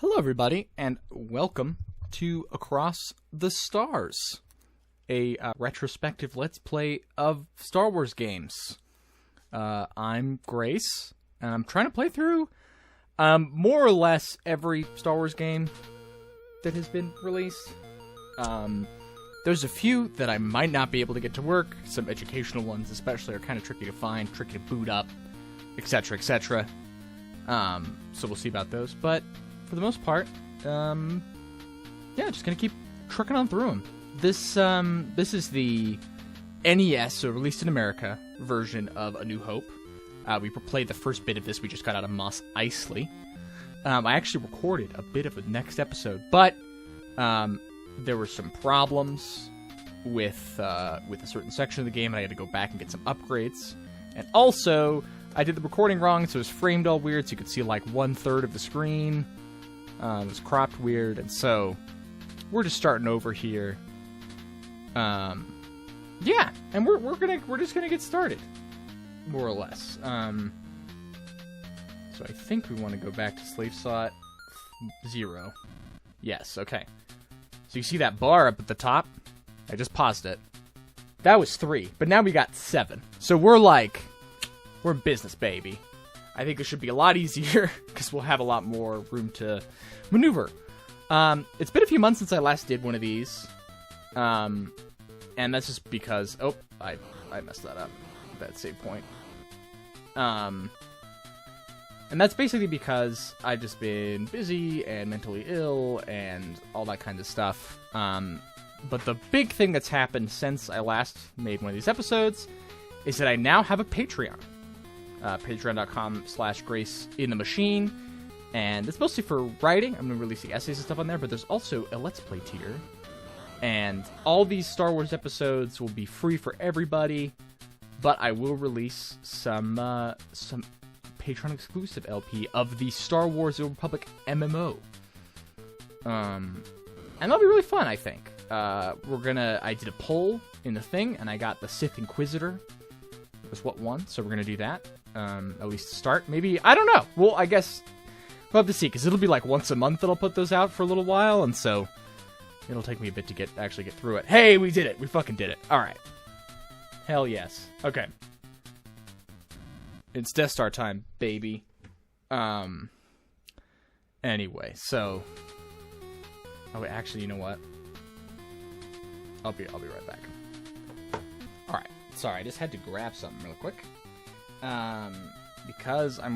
Hello, everybody, and welcome to Across the Stars, a retrospective Let's Play of Star Wars games. I'm Grace, and I'm trying to play through more or less every Star Wars game that has been released. There's a few that I might not be able to get to work. Some educational ones especially are kind of tricky to find, tricky to boot up, etc., etc. So we'll see about those, but for the most part, yeah, just gonna keep trucking on through them. This is the NES, so released in America, version of A New Hope. We played the first bit of this. We just got out of Mos Eisley. I actually recorded a bit of the next episode, but there were some problems with a certain section of the game, and I had to go back and get some upgrades. And also, I did the recording wrong, so it was framed all weird, so you could see like 1/3 of the screen. It was cropped weird, and so we're just starting over here. Yeah, and we're just gonna get started, more or less. So I think we want to go back to slave slot 0. Yes, okay. So you see that bar up at the top? I just paused it. That was 3, but now we got 7. So we're in business, baby. I think it should be a lot easier, because we'll have a lot more room to maneuver. It's been a few months since I last did one of these. And that's just because... Oh, I messed that up. That save point. And that's basically because I've just been busy and mentally ill and all that kind of stuff. But the big thing that's happened since I last made one of these episodes is that I now have a Patreon. Patreon.com/GraceInTheMachine, and it's mostly for writing. I'm going to be releasing essays and stuff on there, but there's also a Let's Play tier, and all these Star Wars episodes will be free for everybody, but I will release some Patreon exclusive LP of the Star Wars The Old Republic MMO, and that'll be really fun, I think. I did a poll in the thing, and I got the Sith Inquisitor was what won, so we're gonna do that. At least to start. Maybe, I don't know. Well, I guess we'll have to see, because it'll be like once a month that I'll put those out for a little while, and so it'll take me a bit to actually get through it. Hey, we did it! We fucking did it. Alright. Hell yes. Okay. It's Death Star time, baby. Anyway, so... Oh, wait, actually, you know what? I'll be right back. Alright. Sorry, I just had to grab something real quick. Because I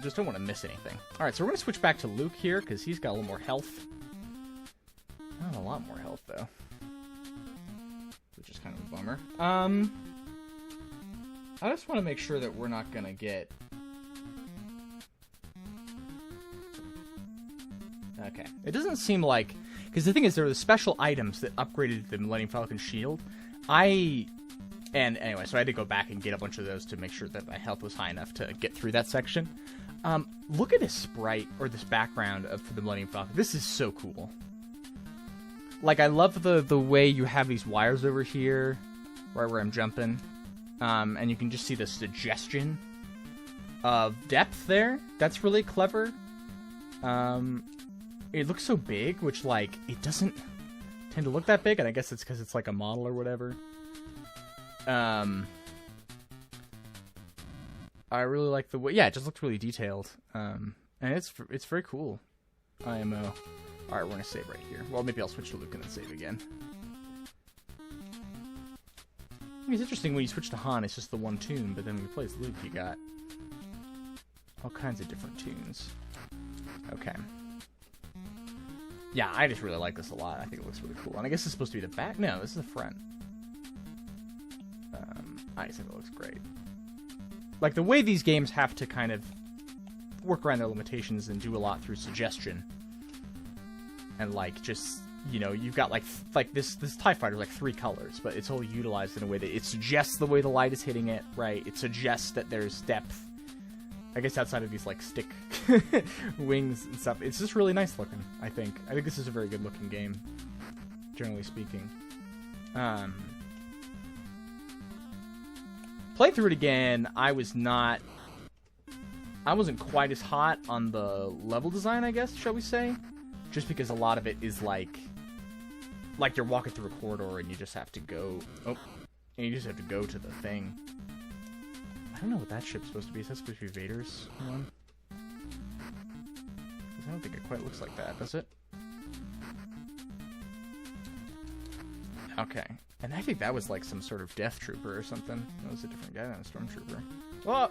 just don't want to miss anything. Alright, so we're going to switch back to Luke here, because he's got a little more health. Not a lot more health, though. Which is kind of a bummer. I just want to make sure that we're not going to get... Okay. It doesn't seem like... Because the thing is, there were the special items that upgraded the Millennium Falcon shield. And anyway, so I had to go back and get a bunch of those to make sure that my health was high enough to get through that section. Look at this sprite, or this background for the Millennium Falcon. This is so cool. Like, I love the way you have these wires over here, right where I'm jumping. And you can just see the suggestion of depth there. That's really clever. It looks so big, which, like, it doesn't tend to look that big, and I guess it's because it's like a model or whatever. I really like the way... Yeah, it just looked really detailed. And it's very cool. IMO. Alright, we're going to save right here. Well, maybe I'll switch to Luke and then save again. I mean, it's interesting when you switch to Han, it's just the one tune, but then when you play as Luke, you got all kinds of different tunes. Okay. Yeah, I just really like this a lot. I think it looks really cool. And I guess it's supposed to be the back? No, this is the front. I just think it looks great. Like, the way these games have to kind of work around their limitations and do a lot through suggestion. And, like, just, you know, you've got, like this TIE Fighter, like, 3 colors, but it's all utilized in a way that it suggests the way the light is hitting it, right? It suggests that there's depth. I guess outside of these, like, stick wings and stuff. It's just really nice looking, I think. I think this is a very good looking game, generally speaking. Playing through it again, I was not I wasn't quite as hot on the level design, I guess, shall we say? Just because a lot of it is like you're walking through a corridor and you just have to go... Oh, and you just have to go to the thing. I don't know what that ship's supposed to be. Is that supposed to be Vader's one? I don't think it quite looks like that, does it? Okay. And I think that was like some sort of death trooper or something. That was a different guy than a stormtrooper. Oh!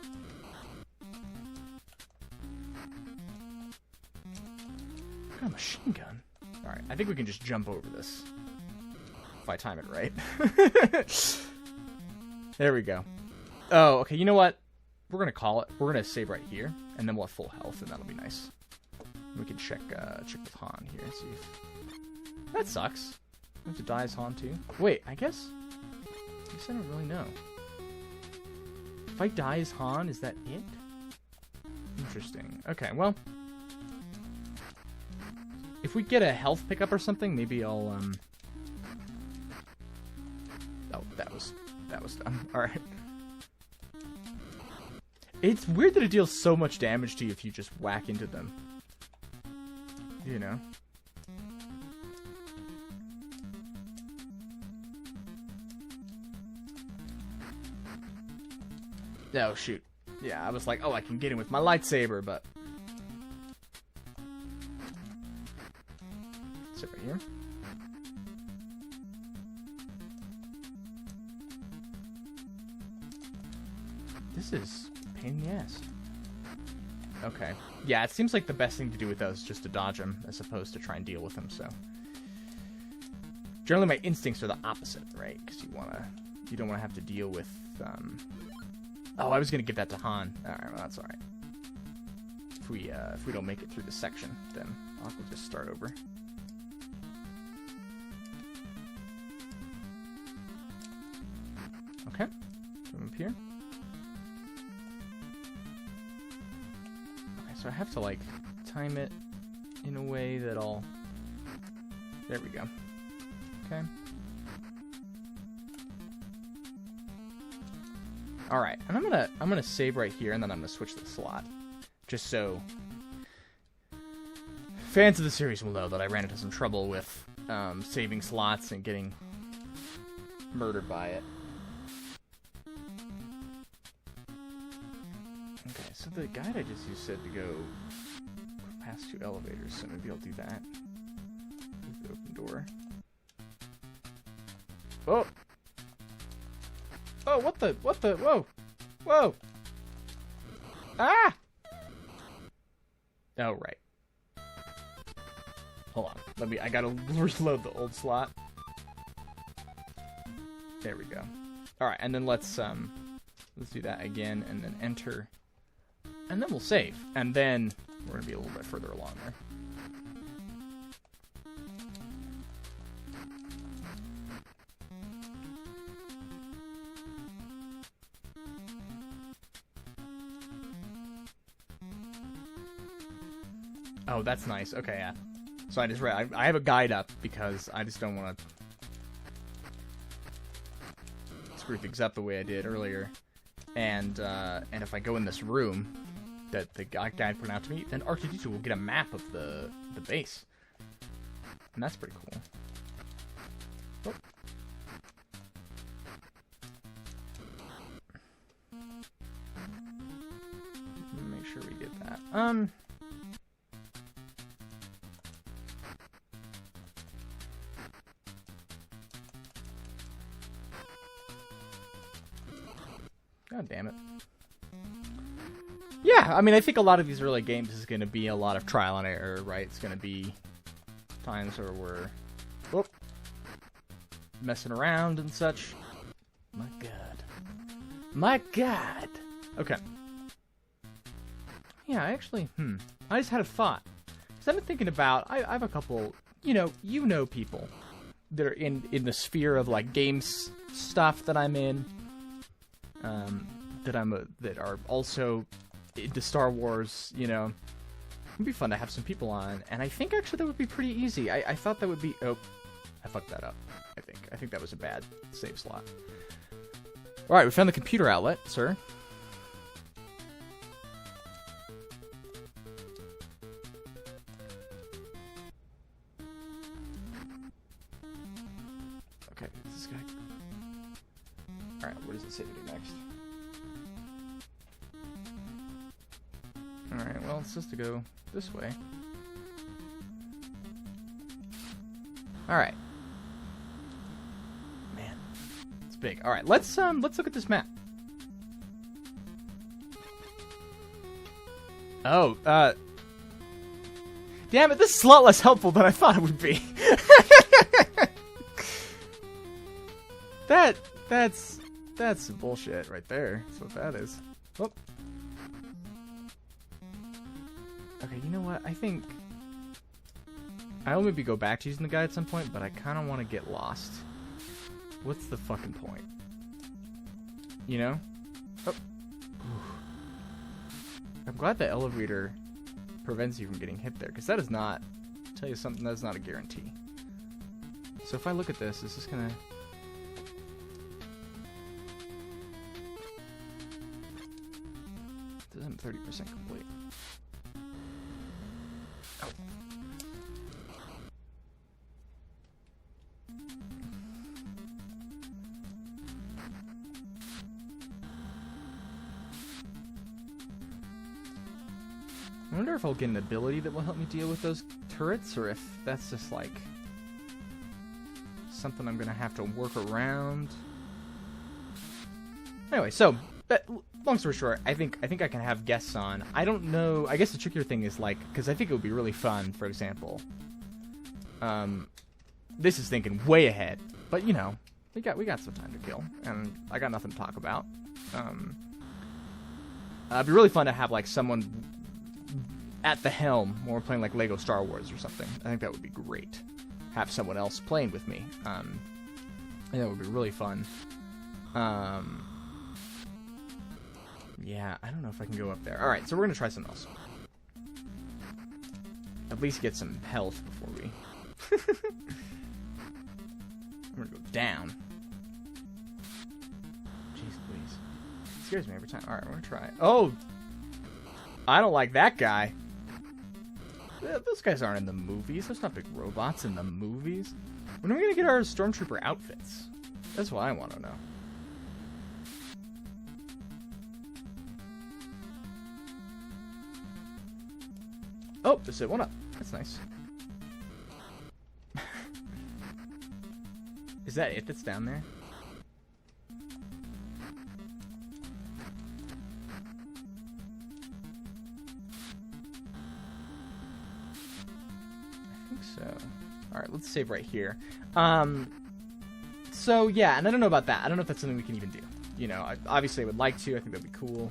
What kind of machine gun? Alright, I think we can just jump over this. If I time it right. There we go. Oh, okay, you know what? We're gonna call it. We're gonna save right here, and then we'll have full health, and that'll be nice. We can check with Han here and see if... That sucks. I have to die as Han too. Wait, I guess I don't really know. If I die as Han, is that it? Interesting. Okay, well, if we get a health pickup or something, maybe I'll Oh, that was dumb. All right. It's weird that it deals so much damage to you if you just whack into them. You know. Oh, shoot. Yeah, I was like, oh, I can get him with my lightsaber, but... Sit right here. This is a pain in the ass. Okay. Yeah, it seems like the best thing to do with those is just to dodge them, as opposed to try and deal with them, so... Generally, my instincts are the opposite, right? Because you don't want to have to deal with, Oh, I was gonna give that to Han. Alright, well, that's alright. If we don't make it through this section, then I'll have to just start over. Okay. Come up here. Okay, so I have to, like, time it in a way that I'll... There we go. Okay. Alright, and I'm gonna save right here, and then I'm gonna switch the slot. Just so fans of the series will know that I ran into some trouble with saving slots and getting murdered by it. Okay, so the guide I just used said to go past 2 elevators, so maybe I'll do that. Leave the open door. Oh! Oh, what the, whoa! Whoa! Ah! Oh, right. Hold on, I gotta reload the old slot. There we go. Alright, and then let's do that again, and then enter. And then we'll save. And then we're gonna be a little bit further along there. Oh, that's nice. Okay, yeah. So I just read. I have a guide up because I just don't want to screw things up the way I did earlier. And if I go in this room that the guide put out to me, then R2-D2 will get a map of the base, and that's pretty cool. Oh. Make sure we get that. God damn it. Yeah, I mean, I think a lot of these early games is going to be a lot of trial and error, right? It's going to be times where we're messing around and such. My God. My God! Okay. Yeah, actually, I just had a thought. Because I've been thinking about, I have a couple, you know people that are in the sphere of, like, games stuff that I'm in. That are also into Star Wars, you know. It'd be fun to have some people on, and I think actually that would be pretty easy. I thought that would be... Oh, I fucked that up, I think that was a bad save slot. Alright, we found the computer outlet, sir. this guy? Alright, where does it say to do next? Alright, well, it's supposed to go this way. Alright. Man, it's big. Alright, let's look at this map. Oh, damn it, this is a lot less helpful than I thought it would be. That's bullshit right there. That's what that is. Oh. Okay, you know what? I think I'll maybe go back to using the guide at some point, but I kind of want to get lost. What's the fucking point? You know? Oh. I'm glad the elevator prevents you from getting hit there, because that is not, I'll tell you something, that's not a guarantee. So if I look at this, is this gonna... Doesn't 30% complete. Oh. I wonder if I'll get an ability that will help me deal with those turrets, or if that's just like something I'm gonna have to work around. Anyway, so long story short, I think I can have guests on. I don't know. I guess the trickier thing is like, because I think it would be really fun. For example, this is thinking way ahead, but you know, we got some time to kill, and I got nothing to talk about. It'd be really fun to have like someone at the helm when we're playing like Lego Star Wars or something. I think that would be great. Have someone else playing with me. I think that would be really fun. Yeah, I don't know if I can go up there. Alright, so we're gonna try something else. At least get some health before we... I'm gonna go down. Jeez please. It scares me every time. Alright, we're gonna try it. Oh! I don't like that guy. Those guys aren't in the movies. There's not big robots in the movies. When are we gonna get our Stormtrooper outfits? That's what I want to know. Oh, just hit one up. That's nice. Is that it that's down there? I think so. Alright, let's save right here. So, yeah, and I don't know about that. I don't know if that's something we can even do. You know, obviously I would like to. I think that'd be cool.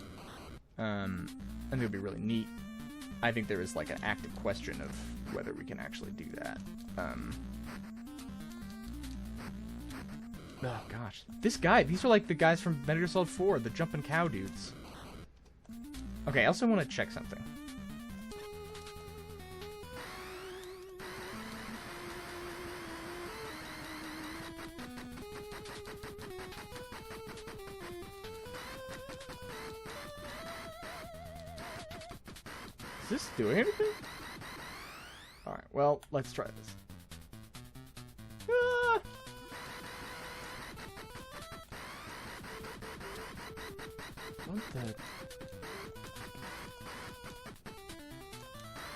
I think it'd be really neat. I think there is like an active question of whether we can actually do that. Oh gosh, these are like the guys from Metal Gear Solid 4, the jumping cow dudes. Okay, I also want to check something. Is this doing anything? Alright, well, let's try this. Ah! What the...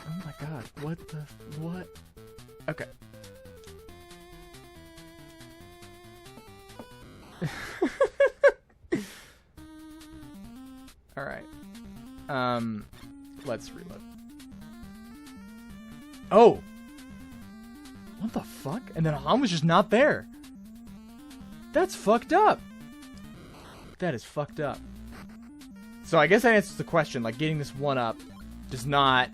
Oh my god, what the... What? Okay. Alright. Let's reload. Oh! What the fuck? And then Han was just not there. That's fucked up. That is fucked up. So I guess that answers the question. Like, getting this one up does not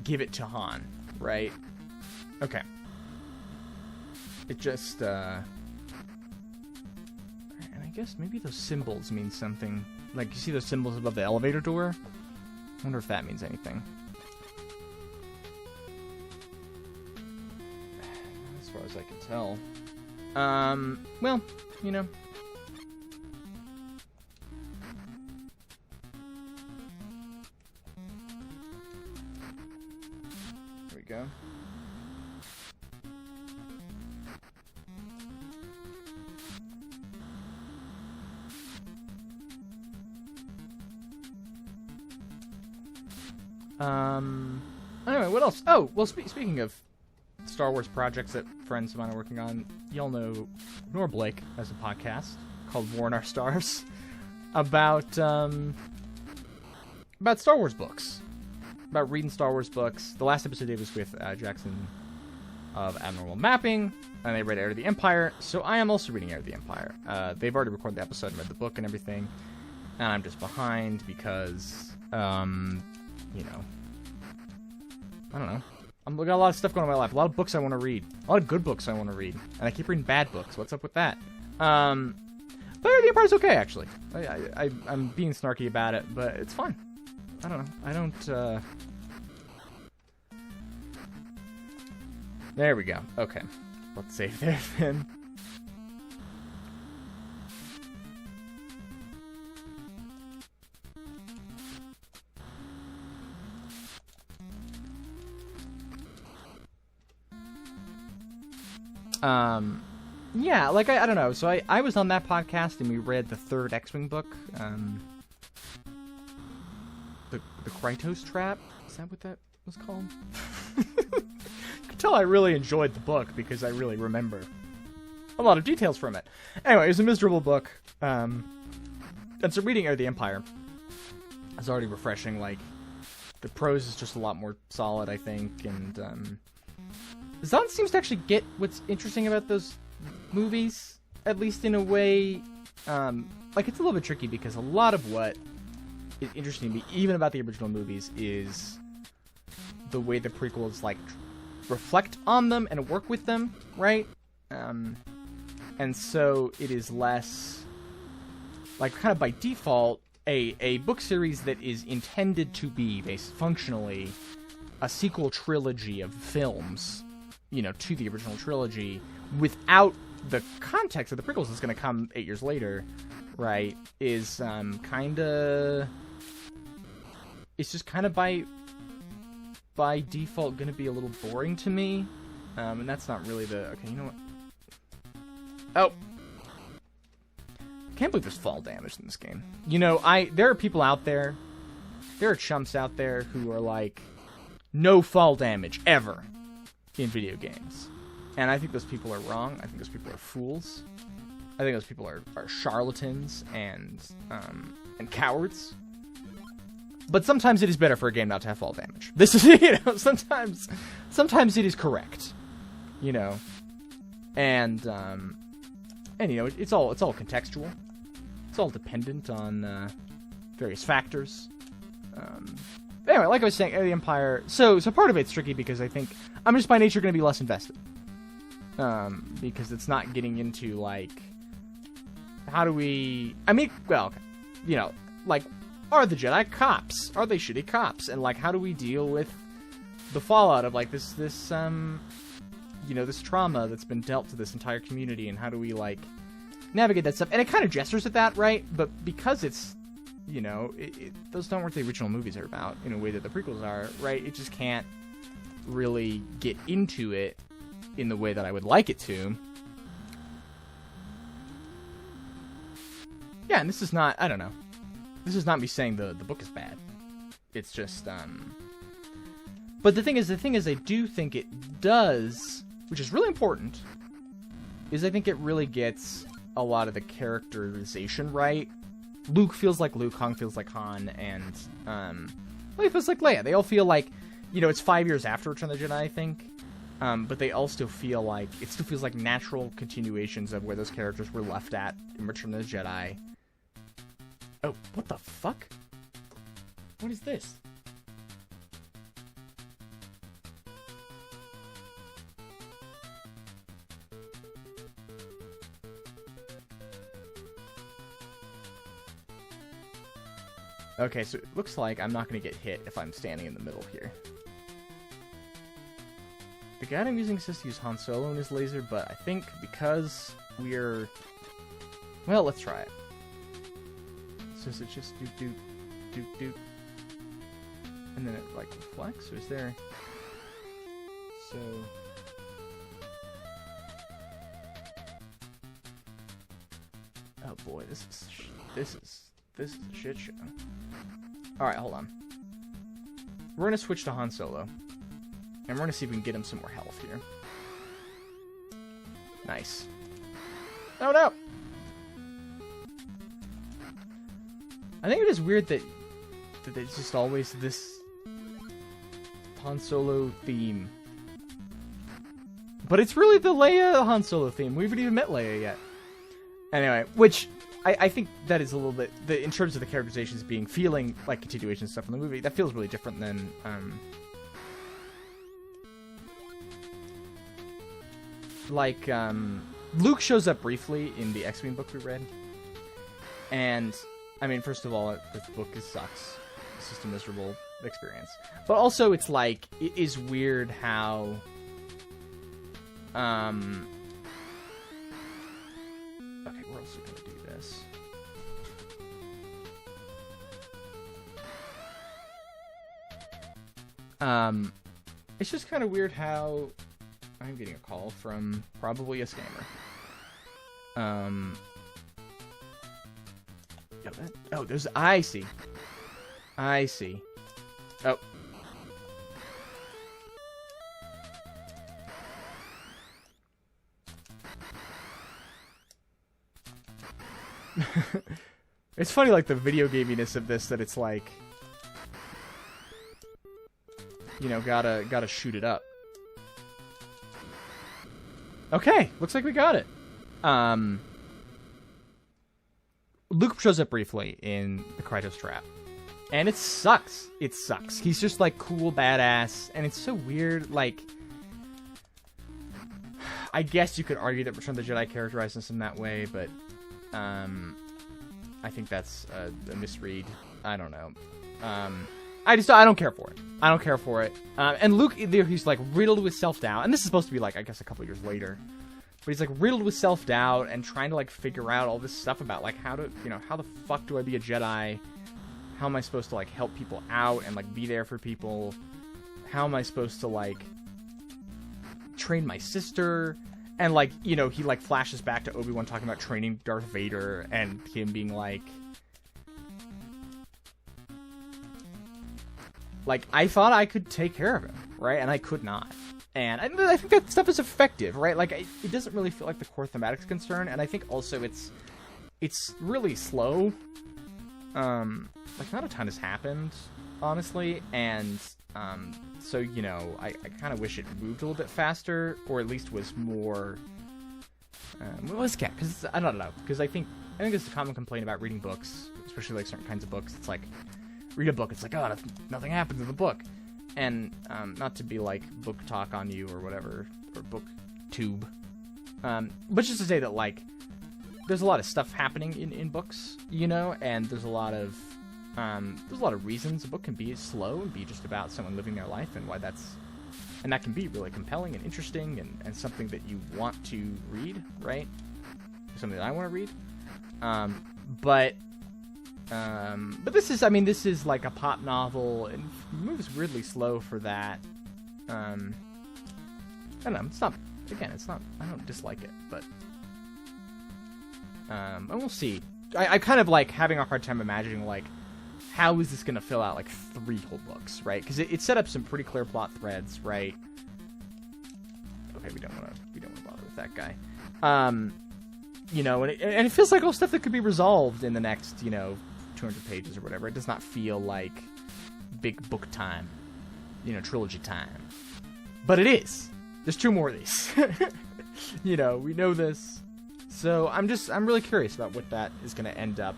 give it to Han, right? Okay. It just, and I guess maybe those symbols mean something. Like, you see those symbols above the elevator door? I wonder if that means anything. As far as I can tell. Well, you know. There we go. Anyway, what else? Oh, well, speaking of Star Wars projects that friends of mine are working on, y'all know Nor Blake has a podcast called War in Our Stars about Star Wars books, about reading Star Wars books. The last episode they was with Jackson of Abnormal Mapping, and they read Heir to the Empire, so I am also reading Heir to the Empire. They've already recorded the episode and read the book and everything, and I'm just behind because, you know, I don't know. I've got a lot of stuff going on in my life, a lot of books I want to read, a lot of good books I want to read, and I keep reading bad books. What's up with that? But Heir to the Empire's okay, actually. I'm being snarky about it, but it's fun. I don't know. I don't, There we go. Okay. Let's save there, then. Yeah, like, I don't know. So I was on that podcast, and we read the third X-Wing book, the Krytos Trap? Is that what that was called? You can tell I really enjoyed the book, because I really remember a lot of details from it. Anyway, it was a miserable book, and so reading Heir to the Empire is already refreshing. Like, the prose is just a lot more solid, I think, and, Zahn seems to actually get what's interesting about those movies, at least in a way. Like, it's a little bit tricky, because a lot of what is interesting to me, even about the original movies, is the way the prequels, like, reflect on them and work with them, right? And so it is less, like, kind of by default, a book series that is intended to be, functionally, a sequel trilogy of films, you know, to the original trilogy, without the context of the prequels that's going to come 8 years later, right, is kind of... It's just kind of by default going to be a little boring to me, and that's not really the... Okay, you know what? Oh! I can't believe there's fall damage in this game. You know, there are people out there, there are chumps out there who are like, no fall damage, ever, in video games. And I think those people are wrong. I think those people are fools. I think those people are charlatans and cowards. But sometimes it is better for a game not to have fall damage. This is, you know, sometimes it is correct, you know, and you know, it's all contextual. It's all dependent on various factors. Anyway, like I was saying, the Empire. So part of it's tricky because I think I'm just by nature going to be less invested, because it's not getting into like, how do we? I mean, well, you know, like, are the Jedi cops? Are they shitty cops? And like, how do we deal with the fallout of like this you know, this trauma that's been dealt to this entire community, and how do we like navigate that stuff? And it kind of gestures at that, right? But because it's, you know, those aren't what the original movies are about in a way that the prequels are, right? It just can't really get into it in the way that I would like it to. Yeah, and this is not, I don't know. This is not me saying the book is bad. It's just, but the thing is, I do think it does, which is really important, is I think it really gets a lot of the characterization right. Luke feels like Luke, Han feels like Han, and Leia feels like Leia. They all feel like, you know, it's 5 years after Return of the Jedi, I think, but they all still feel like, it still feels like natural continuations of where those characters were left at in Return of the Jedi. Oh, what the fuck? What is this? Okay, so it looks like I'm not going to get hit if I'm standing in the middle here. The guy I'm using says to use Han Solo and his laser, but I think because we're... Well, let's try it. So is it just doot doot doot doot, and then it like reflects, or is there? So oh boy, this is a shit show. All right, hold on. we're going to switch to Han Solo. And we're going to see if we can get him some more health here. Nice. Oh, no! I think it is weird that it's just always this Han Solo theme. But it's really the Leia Han Solo theme. We haven't even met Leia yet. Anyway, which I think that is a little bit, in terms of the characterizations feeling like continuation stuff in the movie, that feels really different than Luke shows up briefly in the X-Wing book we read. And I mean, first of all, this book sucks. It's just a miserable experience. But also, it's like, it is weird how... Okay, we're also going to do this. It's just kind of weird how... I'm getting a call from probably a scammer. Oh, there's... I see. Oh. It's funny, like, the video gaminess of this, that it's like... You know, gotta shoot it up. Okay, looks like we got it. Luke shows up briefly in the Krytos Trap. And it sucks. It sucks. He's just, like, cool, badass. And it's so weird, like... I guess you could argue that Return of the Jedi characterizes him that way, but... I think that's a misread. I don't know. I don't care for it. I don't care for it. And Luke, he's, like, riddled with self-doubt. And this is supposed to be, like, I guess a couple years later. But he's, like, riddled with self-doubt and trying to, like, figure out all this stuff about, like, how the fuck do I be a Jedi? How am I supposed to, like, help people out and, like, be there for people? How am I supposed to, like, train my sister? And, like, you know, he, like, flashes back to Obi-Wan talking about training Darth Vader and him being, like, I thought I could take care of him, right? And I could not. And I think that stuff is effective, right? Like, it doesn't really feel like the core thematic's concern, and I think also it's really slow. Like, not a ton has happened, honestly, and, so, you know, I kind of wish it moved a little bit faster, or at least was more, because, I don't know, because I think it's a common complaint about reading books, especially, like, certain kinds of books. It's like, read a book, it's like, oh, nothing happens in the book. And, not to be, like, book talk on you or whatever, or book tube, but just to say that, like, there's a lot of stuff happening in books, you know, and there's a lot of reasons a book can be slow and be just about someone living their life, and and that can be really compelling and interesting and something that you want to read, right? Something that I want to read. But this is like a pop novel, and it moves weirdly slow for that. I don't know, I don't dislike it, but, and we'll see. I kind of like having a hard time imagining, like, how is this going to fill out, like, 3 whole books, right? Because it set up some pretty clear plot threads, right? Okay, we don't want to bother with that guy. You know, and it feels like all stuff that could be resolved in the next, you know, 200 pages or whatever. It does not feel like big book time, you know, trilogy time. But it is. There's 2 more of these. You know, we know this. So I'm really curious about what that is going to end up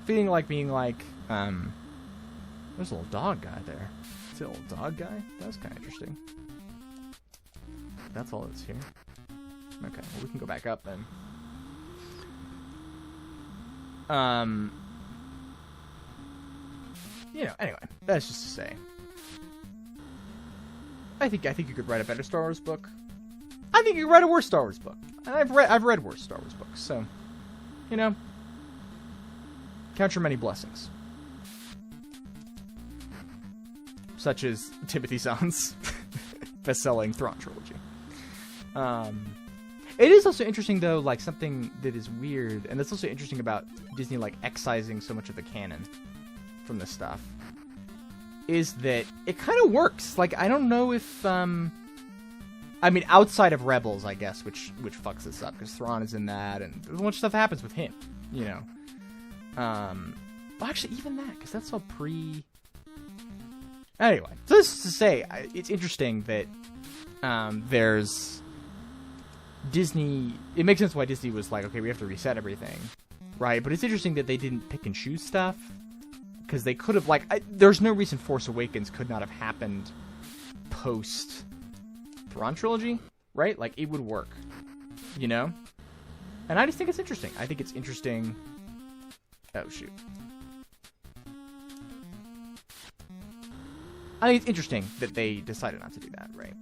feeling like, being like. There's a little dog guy there. Is it a little dog guy? That's kind of interesting. That's all that's here. Okay, well, we can go back up then. You know, anyway, that's just to say. I think you could write a better Star Wars book. I think you could write a worse Star Wars book. And I've read worse Star Wars books, so, you know, count your many blessings. Such as Timothy Zahn's best-selling Thrawn trilogy. It is also interesting, though, like, something that is weird, and that's also interesting about Disney, like, excising so much of the canon from this stuff, is that it kind of works. Like, I don't know if, I mean, outside of Rebels, I guess, which fucks this up, because Thrawn is in that, and a bunch of stuff happens with him, you know. Well, actually, even that, because that's all pre... Anyway, so this is to say, it's interesting that there's Disney... It makes sense why Disney was like, okay, we have to reset everything, right? But it's interesting that they didn't pick and choose stuff, because they could have, like... there's no reason Force Awakens could not have happened post Thrawn trilogy, right? Like, it would work, you know? And I just think it's interesting. I think it's interesting... Oh, shoot. I think it's interesting that they decided not to do that, right?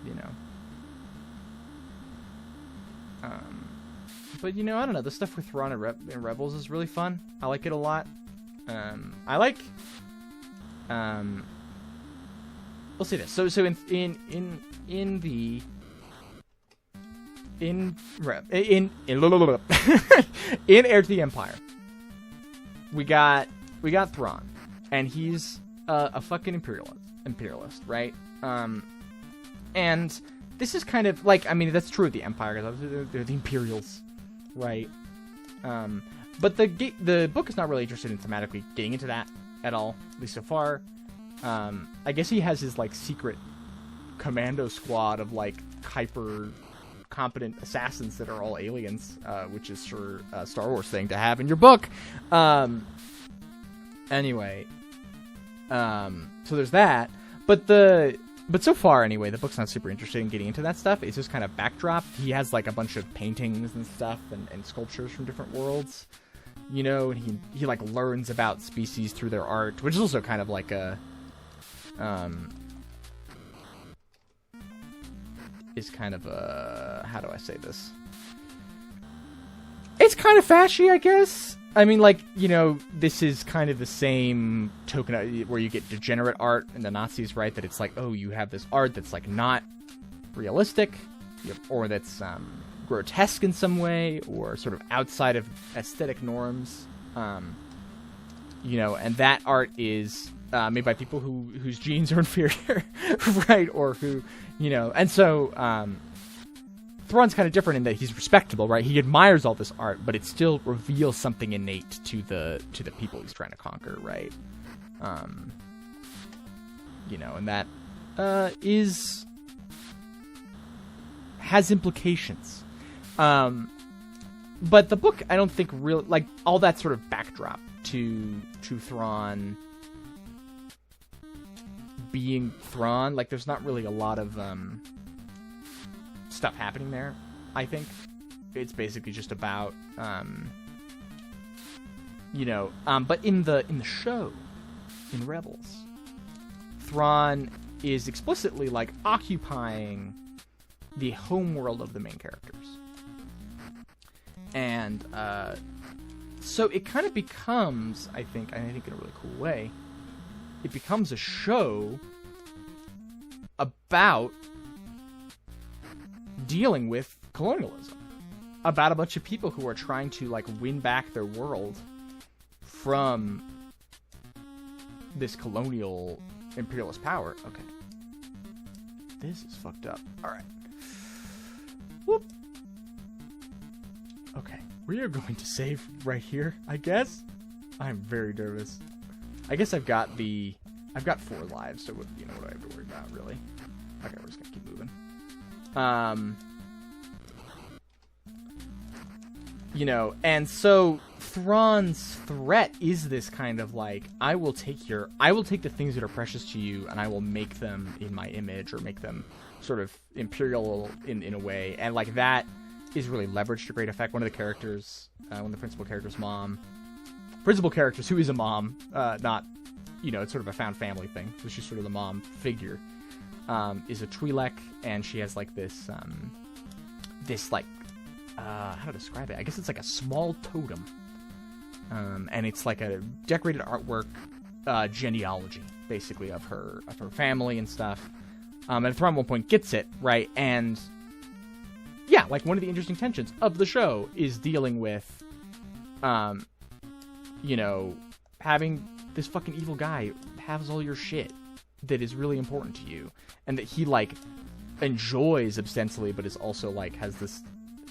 You know. But, you know, I don't know. The stuff with Thrawn and Rebels is really fun. I like it a lot. I like... We'll see this. So in Heir to the Empire, we got Thrawn, and he's a fucking imperialist, right? And this is kind of like, I mean, that's true of the Empire, because they're the Imperials, right? But the book is not really interested in thematically getting into that at all, at least so far. I guess he has his, like, secret commando squad of, like, hyper competent assassins that are all aliens, which is sure a Star Wars thing to have in your book. Anyway, so there's that. But so far, anyway, the book's not super interested in getting into that stuff. It's just kind of backdrop. He has, like, a bunch of paintings and stuff and sculptures from different worlds, you know, and he like learns about species through their art, which is also kind of like a is kind of a, how do I say this? It's kind of fashy, I guess. I mean, like, you know, this is kind of the same token where you get degenerate art in the Nazis, right? That it's like, oh, you have this art that's, like, not realistic, or that's grotesque in some way, or sort of outside of aesthetic norms. You know, and that art is made by people whose genes are inferior, right? Or who, you know, and so Thrawn's kind of different in that he's respectable, right? He admires all this art, but it still reveals something innate to the people he's trying to conquer, right? You know, and that has implications. But the book, I don't think really, like, all that sort of backdrop to Thrawn being Thrawn, like, there's not really a lot of stuff happening there, I think. It's basically just about you know, but in the show, in Rebels, Thrawn is explicitly, like, occupying the home world of the main characters. And so it kind of becomes, I think in a really cool way, it becomes a show about dealing with colonialism, about a bunch of people who are trying to, like, win back their world from this colonial imperialist power. Okay. This is fucked up. Alright. Whoop. Okay. We are going to save right here, I guess. I'm very nervous. I guess I've got 4 lives, so you know what do I have to worry about, really? Okay, we're just gonna keep moving. You know, and so Thrawn's threat is this kind of like, I will take the things that are precious to you, and I will make them in my image, or make them sort of imperial in a way, and, like, that is really leveraged to great effect. One of the characters, one of the principal characters' who is a mom, not, you know, it's sort of a found family thing, so she's sort of the mom figure, is a Twi'lek, and she has, like, this like, how to describe it? I guess it's like a small totem, and it's like a decorated artwork genealogy, basically, of her family and stuff. And Thrawn at one point gets it, right? And yeah, like, one of the interesting tensions of the show is dealing with, you know, having this fucking evil guy has all your shit that is really important to you, and that he, like, enjoys ostensibly, but is also, like, has this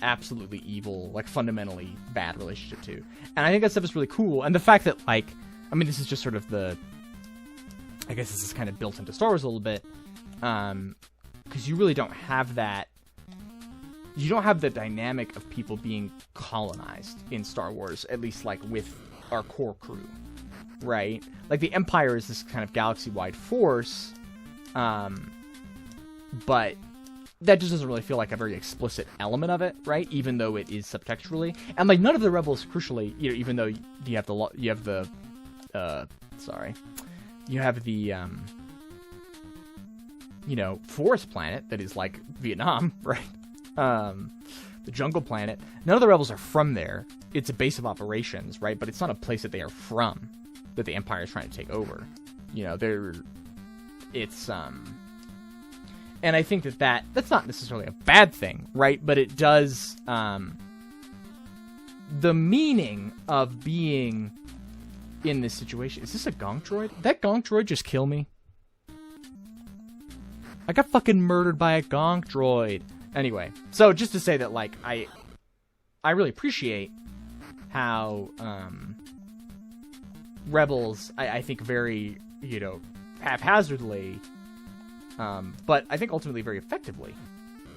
absolutely evil, like, fundamentally bad relationship to. And I think that stuff is really cool. And the fact that, like, I mean, this is just sort of I guess this is kind of built into Star Wars a little bit, because you really don't have that. You don't have the dynamic of people being colonized in Star Wars, at least, like, with our core crew, right? Like, the Empire is this kind of galaxy-wide force, but that just doesn't really feel like a very explicit element of it, right? Even though it is subtextually. And, like, none of the rebels, crucially, you know, even though you have the forest planet that is, like, Vietnam, right? The jungle planet. None of the rebels are from there. It's a base of operations, right? But it's not a place that they are from, that the Empire is trying to take over. You know, and I think that's not necessarily a bad thing, right? But it does, the meaning of being in this situation. Is this a gonk droid? Did that gonk droid just kill me? I got fucking murdered by a gonk droid. Anyway, so just to say that, like, I really appreciate how, Rebels, I think very, you know, haphazardly, but I think ultimately very effectively,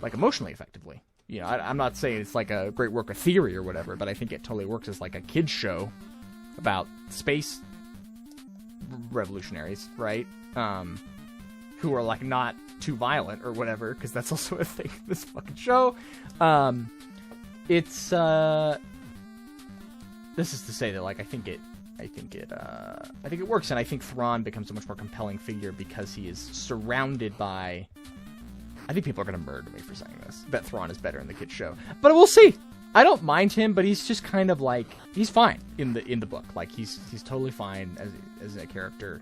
like, emotionally effectively. You know, I'm not saying it's like a great work of theory or whatever, but I think it totally works as, like, a kid's show about space revolutionaries, right? Who are, like, not too violent or whatever, because that's also a thing in this fucking show. This is to say that, like, I think it works, and I think Thrawn becomes a much more compelling figure because he is surrounded by. I think people are gonna murder me for saying this. That Thrawn is better in the kids show, but we'll see. I don't mind him, but he's just kind of like he's fine in the book. Like he's totally fine as a character.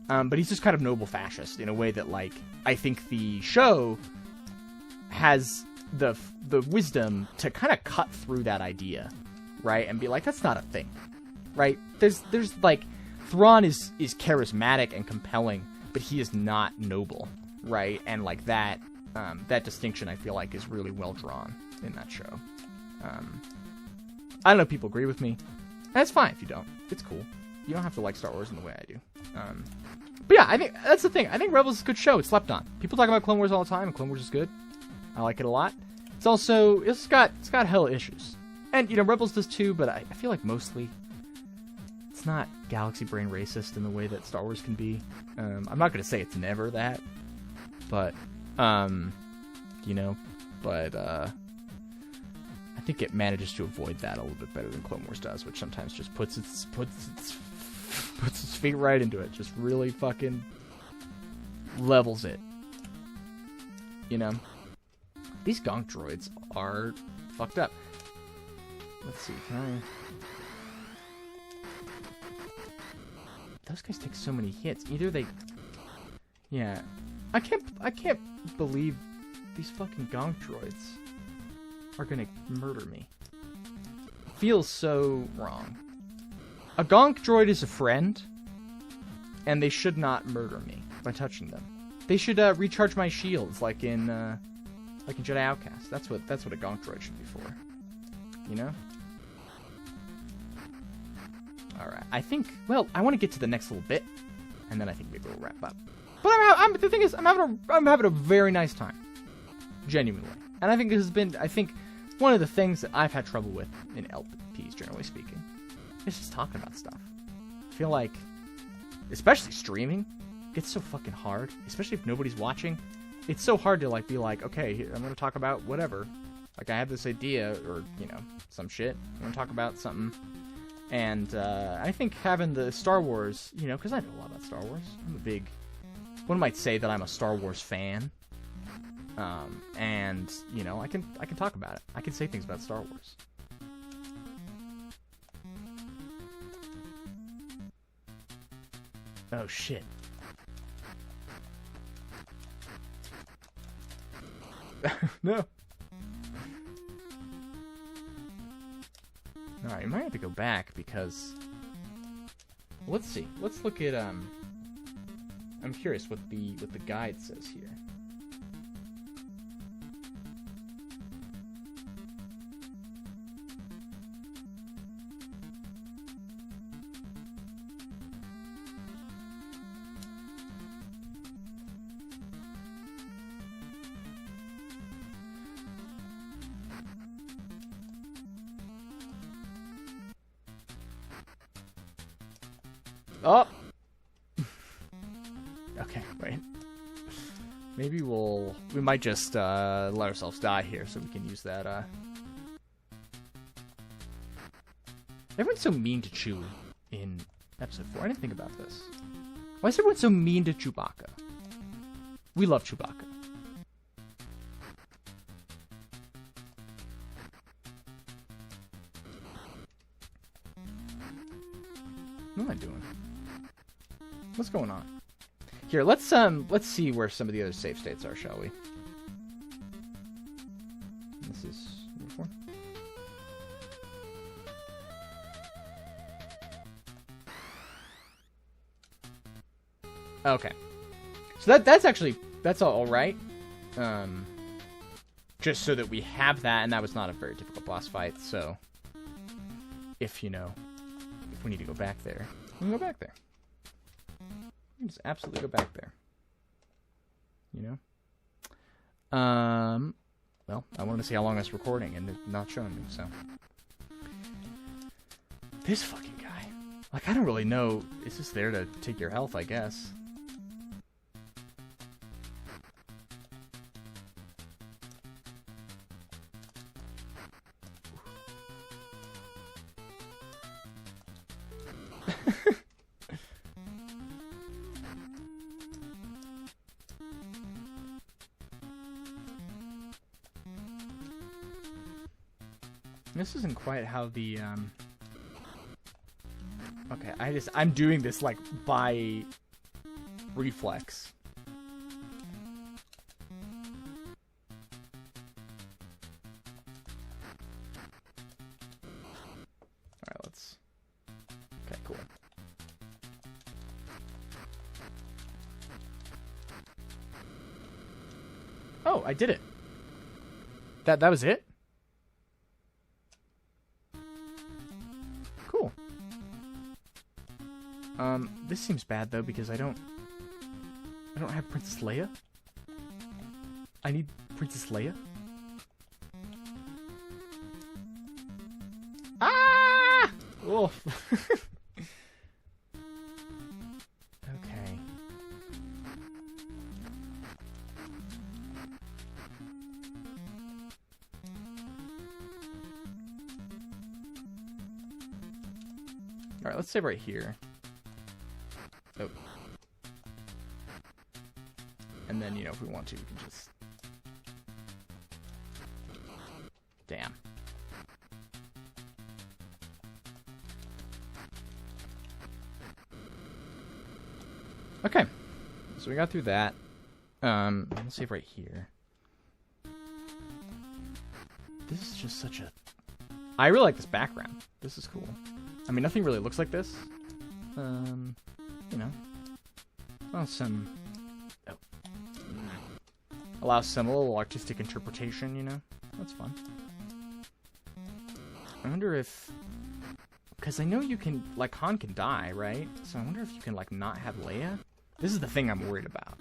But he's just kind of noble fascist in a way that, like, I think the show has the wisdom to kind of cut through that idea, right? And be like, that's not a thing, right? There's like, Thrawn is charismatic and compelling, but he is not noble, right? And, like, that distinction, I feel like, is really well drawn in that show. I don't know if people agree with me. That's fine if you don't. It's cool. You don't have to like Star Wars in the way I do. But yeah, I think that's the thing. I think Rebels is a good show. It's slept on. People talk about Clone Wars all the time, and Clone Wars is good. I like it a lot. It's got hella issues. And, you know, Rebels does too, but I feel like mostly it's not galaxy brain racist in the way that Star Wars can be. I'm not going to say it's never that, but, you know, but, I think it manages to avoid that a little bit better than Clone Wars does, which sometimes just puts its feet right into it. Just really fucking levels it. You know? These gonk droids are fucked up. Let's see, can I... Those guys take so many hits. Either they... Yeah. I can't believe these fucking gonk droids are gonna murder me. Feels so wrong. A gonk droid is a friend, and they should not murder me by touching them. They should recharge my shields, like in Jedi Outcast. That's what a gonk droid should be for. You know? All right. I think. Well, I want to get to the next little bit, and then I think maybe we'll wrap up. But the thing is, I'm having a very nice time, genuinely. And I think this has been. I think one of the things that I've had trouble with in LPs, generally speaking, is just talking about stuff. I feel like, especially streaming, gets so fucking hard. Especially if nobody's watching, it's so hard to, like, be like, okay, I'm gonna talk about whatever. Like, I have this idea, or, you know, some shit. I'm gonna talk about something. And I think having the Star Wars, you know, because I know a lot about Star Wars. I'm a big... One might say that I'm a Star Wars fan. And, you know, I can talk about it. I can say things about Star Wars. Oh, shit. No. Alright, you might have to go back because Let's see. Let's look at I'm curious what the guide says here. Oh! Okay, wait. Maybe we might just let ourselves die here so we can use that. Everyone's so mean to Chewie in episode 4. I didn't think about this. Why is everyone so mean to Chewbacca? We love Chewbacca. What am I doing? What's going on? Here, let's see where some of the other save states are, shall we? This is number 4. Okay. So that's all right. Just so that we have that, and that was not a very difficult boss fight, so if we need to go back there, we can go back there. We can just absolutely go back there. Well, I wanted to see how long I was recording, and it's not showing me, so. This fucking guy. Like, I don't really know. It's just there to take your health, I guess. This isn't quite how the, Okay, I'm doing this, like, by reflex. Alright, let's... Okay, cool. Oh, I did it! That was it? This seems bad though because I don't have Princess Leia. I need Princess Leia. Ah! Oh. Okay. All right, let's save right here. Oh. And then, if we want to, we can just... Damn. Okay. So we got through that. Let's save right here. This is just such a... I really like this background. This is cool. I mean, nothing really looks like this. Well, allows some little artistic interpretation, That's fun. I wonder if... Because I know you can... Like, Han can die, right? So I wonder if you can, like, not have Leia? This is the thing I'm worried about.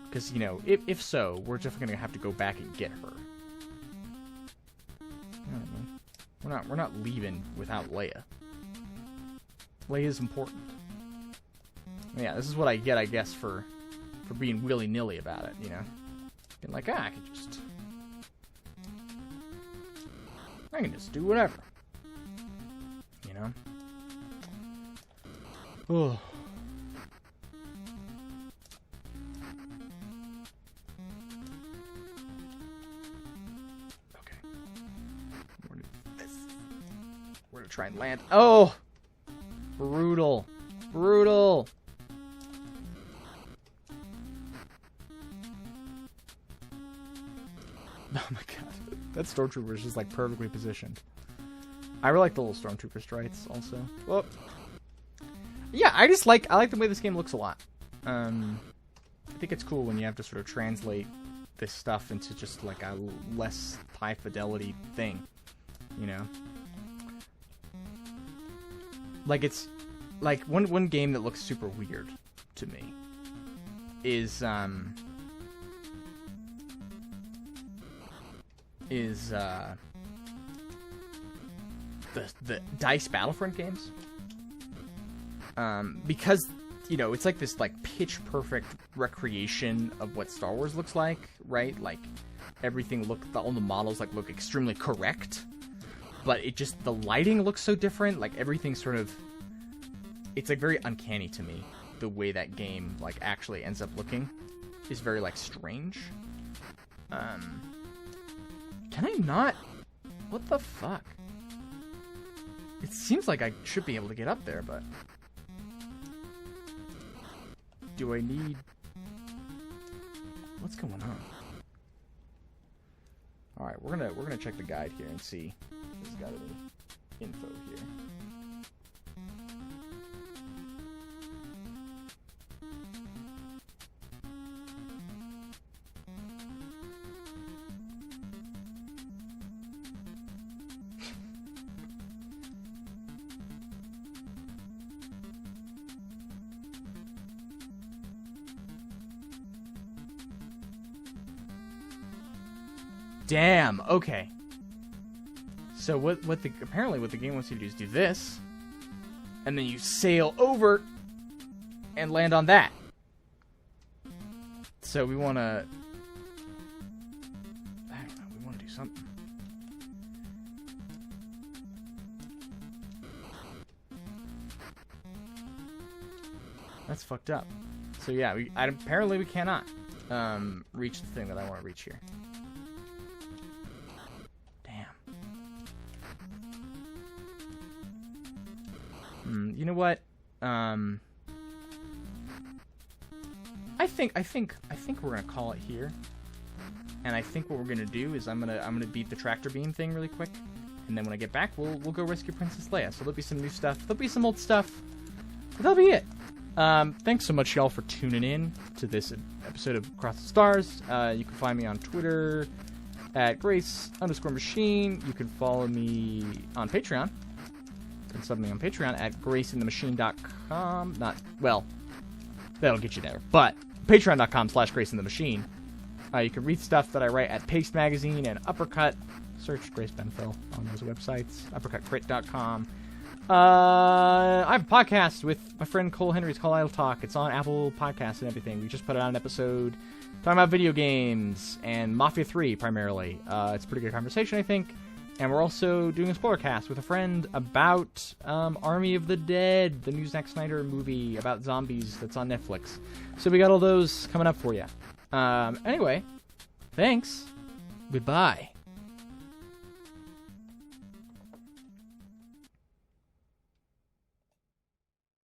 Because, if so, we're definitely going to have to go back and get her. I don't know. We're not leaving without Leia. Leia's important. Yeah, this is what I get, I guess, for being willy-nilly about it, Being like, I can just do whatever. Oh. Okay. We're gonna try and land. Oh! Brutal. Brutal. Oh my god. That stormtrooper is just like perfectly positioned. I really like the little stormtrooper strikes also. Whoop. Yeah, I like the way this game looks a lot. I think it's cool when you have to sort of translate this stuff into just like a less high fidelity thing, you know? Like it's like one game that looks super weird to me is the DICE Battlefront games. Because, you know, it's like this like pitch perfect recreation of what Star Wars looks like, right? Like everything all the models like look extremely correct, but it just, the lighting looks so different. Like everything sort of, it's like very uncanny to me. The way that game like actually ends up looking is very like strange. Can I not? What the fuck? It seems like I should be able to get up there, but do I need? What's going on? All right, we're gonna check the guide here and see if it's got any info here. Damn. Okay. So apparently what the game wants you to do is do this, and then you sail over and land on that. So we want to, I don't know, we want to do something. That's fucked up. So yeah, apparently we cannot reach the thing that I want to reach here. You know what? I think we're gonna call it here. And I think what we're gonna do is I'm gonna beat the tractor beam thing really quick, and then when I get back, we'll go rescue Princess Leia. So there'll be some new stuff, there'll be some old stuff, but that'll be it. Thanks so much, y'all, for tuning in to this episode of Across the Stars. You can find me on Twitter at Grace_Machine. You can follow me on Patreon. You can sub me on Patreon at graceinthemachine.com. That'll get you there. But patreon.com/graceinthemachine. You can read stuff that I write at Paste Magazine and Uppercut. Search Grace Benfil on those websites. UppercutCrit.com. I have a podcast with my friend Cole Henry. It's called Idle Talk. It's on Apple Podcasts and everything. We just put out an episode talking about video games and Mafia 3 primarily. It's a pretty good conversation, I think. And we're also doing a spoiler cast with a friend about Army of the Dead, the new Zack Snyder movie about zombies that's on Netflix. So we got all those coming up for you. Anyway, thanks. Goodbye.